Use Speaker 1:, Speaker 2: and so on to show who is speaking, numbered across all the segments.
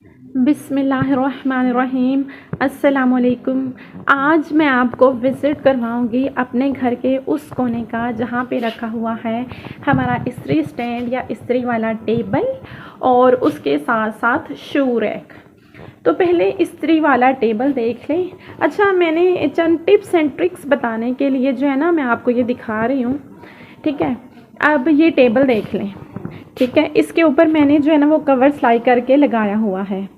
Speaker 1: बिस्मिल्लाहिर्रहमानिर्रहीम। अस्सलामुअलैकुम। आज मैं आपको विज़िट करवाऊंगी अपने घर के उस कोने का जहाँ पे रखा हुआ है हमारा इस्त्री स्टैंड या इस्त्री वाला टेबल और उसके साथ साथ शू रैक। तो पहले इस्त्री वाला टेबल देख लें। अच्छा, मैंने चंद टिप्स एंड ट्रिक्स बताने के लिए जो है ना मैं आपको ये दिखा रही हूँ। ठीक है, अब ये टेबल देख लें। ठीक है, इसके ऊपर मैंने जो है ना वो कवर सिलाई करके लगाया हुआ है।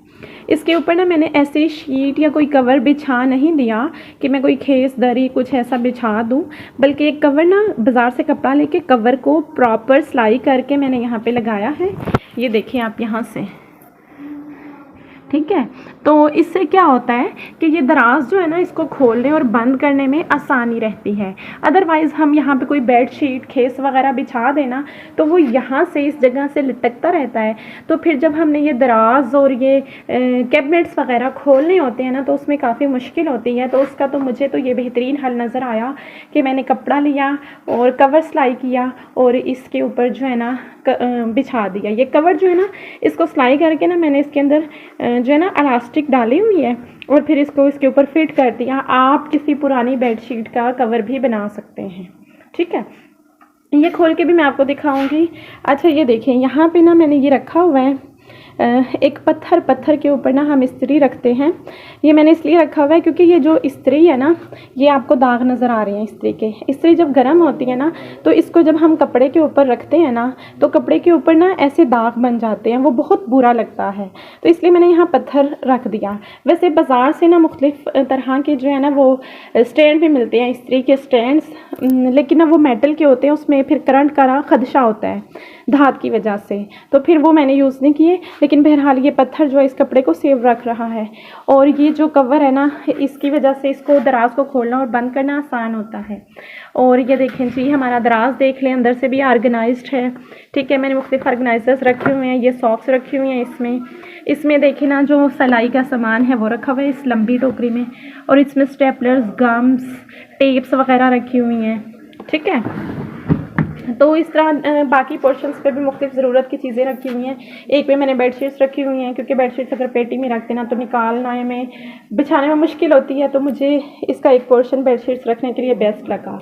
Speaker 1: इसके ऊपर ना मैंने ऐसे शीट या कोई कवर बिछा नहीं दिया कि मैं कोई खेस दरी कुछ ऐसा बिछा दूँ, बल्कि एक कवर ना बाज़ार से कपड़ा लेके कवर को प्रॉपर सिलाई करके मैंने यहाँ पे लगाया है। ये देखिए आप यहाँ से। ठीक है, तो इससे क्या होता है कि ये दराज जो है ना इसको खोलने और बंद करने में आसानी रहती है। अदरवाइज़ हम यहाँ पे कोई बेड शीट खेस वगैरह बिछा देना तो वो यहाँ से इस जगह से लटकता रहता है। तो फिर जब हमने ये दराज और ये कैबिनेट्स वगैरह खोलने होते हैं ना तो उसमें काफ़ी मुश्किल होती है। तो उसका तो मुझे तो ये बेहतरीन हल नज़र आया कि मैंने कपड़ा लिया और कवर सिलाई किया और इसके ऊपर जो है ना बिछा दिया। ये कवर जो है ना इसको सिलाई करके ना मैंने इसके अंदर जो है ना इलास्टिक डाली हुई है और फिर इसको इसके ऊपर फिट कर दिया। आप किसी पुरानी बेडशीट का कवर भी बना सकते हैं। ठीक है, ये खोल के भी मैं आपको दिखाऊंगी। अच्छा, ये देखिए यहाँ पे ना मैंने ये रखा हुआ है एक पत्थर के ऊपर ना हम इस्त्री रखते हैं। ये मैंने इसलिए रखा हुआ है क्योंकि ये जो इस्त्री है ना ये आपको दाग नज़र आ रहे हैं इस्त्री के। इस्त्री जब गर्म होती है ना तो इसको जब हम कपड़े के ऊपर रखते हैं ना तो कपड़े के ऊपर ना ऐसे दाग बन जाते हैं, वो बहुत बुरा लगता है। तो इसलिए मैंने यहाँ पत्थर रख दिया। वैसे बाज़ार से ना मुख्तलिफ़ तरह के जो है ना वो स्टैंड भी मिलते हैं, इस्त्री के स्टैंड्स, लेकिन ना वो मेटल के होते हैं, उसमें फिर करंट का खदशा होता है धात की वजह से, तो फिर वो मैंने यूज़ नहीं किए। लेकिन बहरहाल ये पत्थर जो है इस कपड़े को सेव रख रहा है और ये जो कवर है ना इसकी वजह से इसको दराज को खोलना और बंद करना आसान होता है। और ये देखें जी, हमारा दराज देख लें, अंदर से भी ऑर्गेनाइज्ड है। ठीक है, मैंने मुख्तलिफ ऑर्गेनाइजर्स रखे हुए हैं, ये सॉक्स रखी हुई हैं इसमें देखिए ना जो सिलाई का सामान है वो रखा हुआ है इस लंबी टोकरी में, और इसमें स्टेपलर्स, गम्स, टेप्स वगैरह रखी हुई हैं। ठीक है, तो इस तरह बाकी पोर्शंस पे भी मुख्तलिफ ज़रूरत की चीज़ें रखी हुई हैं। एक पे मैंने बेडशीट्स रखी हुई हैं क्योंकि बेडशीट्स अगर पेटी में रखते ना तो निकालना में बिछाने में मुश्किल होती है, तो मुझे इसका एक पोर्शन बेडशीट्स रखने के लिए बेस्ट लगा।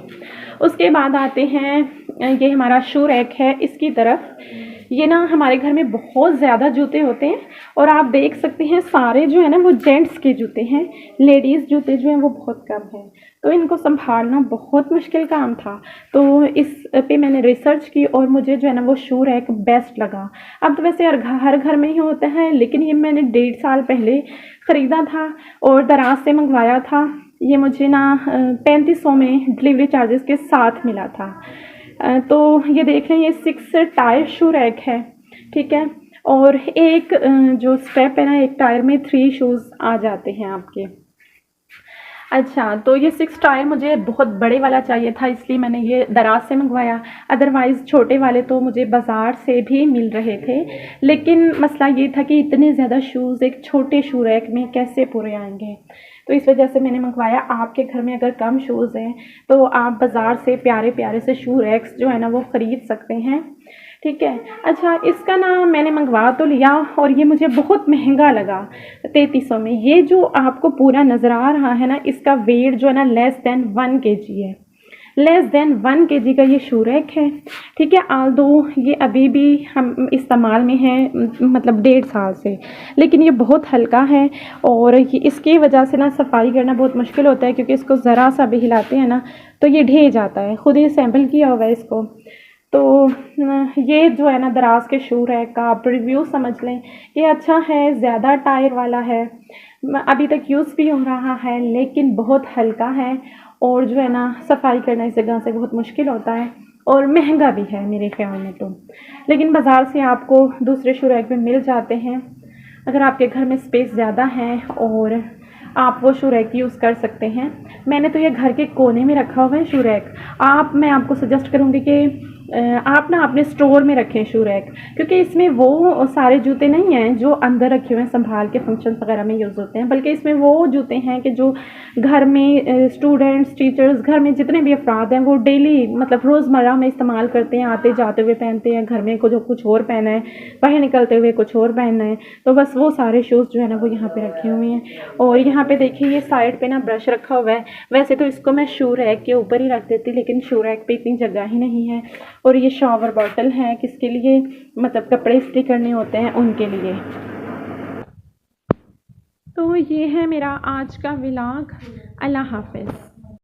Speaker 1: उसके बाद आते हैं ये हमारा शू रैक है इसकी तरफ। ये ना हमारे घर में बहुत ज़्यादा जूते होते हैं और आप देख सकते हैं सारे जो है ना वो जेंट्स के जूते हैं, लेडीज़ जूते जो हैं वो बहुत कम हैं। तो इनको संभालना बहुत मुश्किल काम था। तो इस पे मैंने रिसर्च की और मुझे जो है ना वो शू रैक बेस्ट लगा। अब तो वैसे हर घर में ही होता है, लेकिन ये मैंने 1.5 साल पहले ख़रीदा था और दराज से मंगवाया था। ये मुझे ना 3500 में डिलीवरी चार्जेस के साथ मिला था। तो ये देख रहे हैं ये 6 टायर शू रैक है। ठीक है, और एक जो स्टेप है ना एक टायर में 3 शूज़ आ जाते हैं आपके। अच्छा, तो ये 6 टायर मुझे बहुत बड़े वाला चाहिए था इसलिए मैंने ये दराज से मंगवाया। अदरवाइज़ छोटे वाले तो मुझे बाज़ार से भी मिल रहे थे, लेकिन मसला ये था कि इतने ज़्यादा शूज़ एक छोटे शू रैक में कैसे पूरे आएंगे, तो इस वजह से मैंने मंगवाया। आपके घर में अगर कम शूज़ हैं तो आप बाज़ार से प्यारे प्यारे से शू रैक्स जो है ना वो ख़रीद सकते हैं। ठीक है, अच्छा, इसका ना मैंने मंगवा तो लिया और ये मुझे बहुत महंगा लगा 3300 में। ये जो आपको पूरा नज़र आ रहा है ना इसका वेट जो है ना लेस दैन 1 kg है, लेस दैन 1 kg का ये शू रैक है। ठीक है, आल्दो ये अभी भी हम इस्तेमाल में है, मतलब 1.5 साल से, लेकिन ये बहुत हल्का है और ये इसकी वजह से ना सफाई करना बहुत मुश्किल होता है क्योंकि इसको ज़रा सा भी हिलाते हैं ना तो ये ढह जाता है। खुद ही असेंबल किया हुआ है इसको। तो ये जो है ना दराज के शू रैक का आप रिव्यू समझ लें, ये अच्छा है, ज़्यादा टायर वाला है, अभी तक यूज़ भी हो रहा है, लेकिन बहुत हल्का है और जो है ना सफाई करना इस जगह से बहुत मुश्किल होता है और महंगा भी है मेरे ख्याल में तो। लेकिन बाज़ार से आपको दूसरे शू रैक में मिल जाते हैं अगर आपके घर में स्पेस ज़्यादा है और आप वो शू रैक यूज़ कर सकते हैं। मैंने तो ये घर के कोने में रखा हुआ है शू रैक। मैं आपको सजेस्ट करूँगी कि आप ना अपने स्टोर में रखें शू रैक, क्योंकि इसमें वो सारे जूते नहीं हैं जो अंदर रखे हुए हैं संभाल के फंक्शन वगैरह में यूज़ होते हैं, बल्कि इसमें वो जूते हैं कि जो घर में स्टूडेंट्स, टीचर्स, घर में जितने भी अफराद हैं वो डेली मतलब रोज़मर्रा में इस्तेमाल करते हैं, आते जाते हुए पहनते हैं, घर में कुछ और पहना है, बाहर निकलते हुए कुछ और पहनना है, तो बस वो सारे शूज़ जो है ना वो यहाँ पे रखे हुए हैं। और यहाँ पे देखिए ये साइड पे ना ब्रश रखा हुआ है। वैसे तो इसको मैं शू रैक के ऊपर ही रख देती, लेकिन शू रैक पे इतनी जगह ही नहीं है। और ये शॉवर बॉटल है, किसके लिए, मतलब कपड़े इस्त्री करने होते हैं उनके लिए। तो ये है मेरा आज का व्लॉग। अल्लाह हाफ़िज़।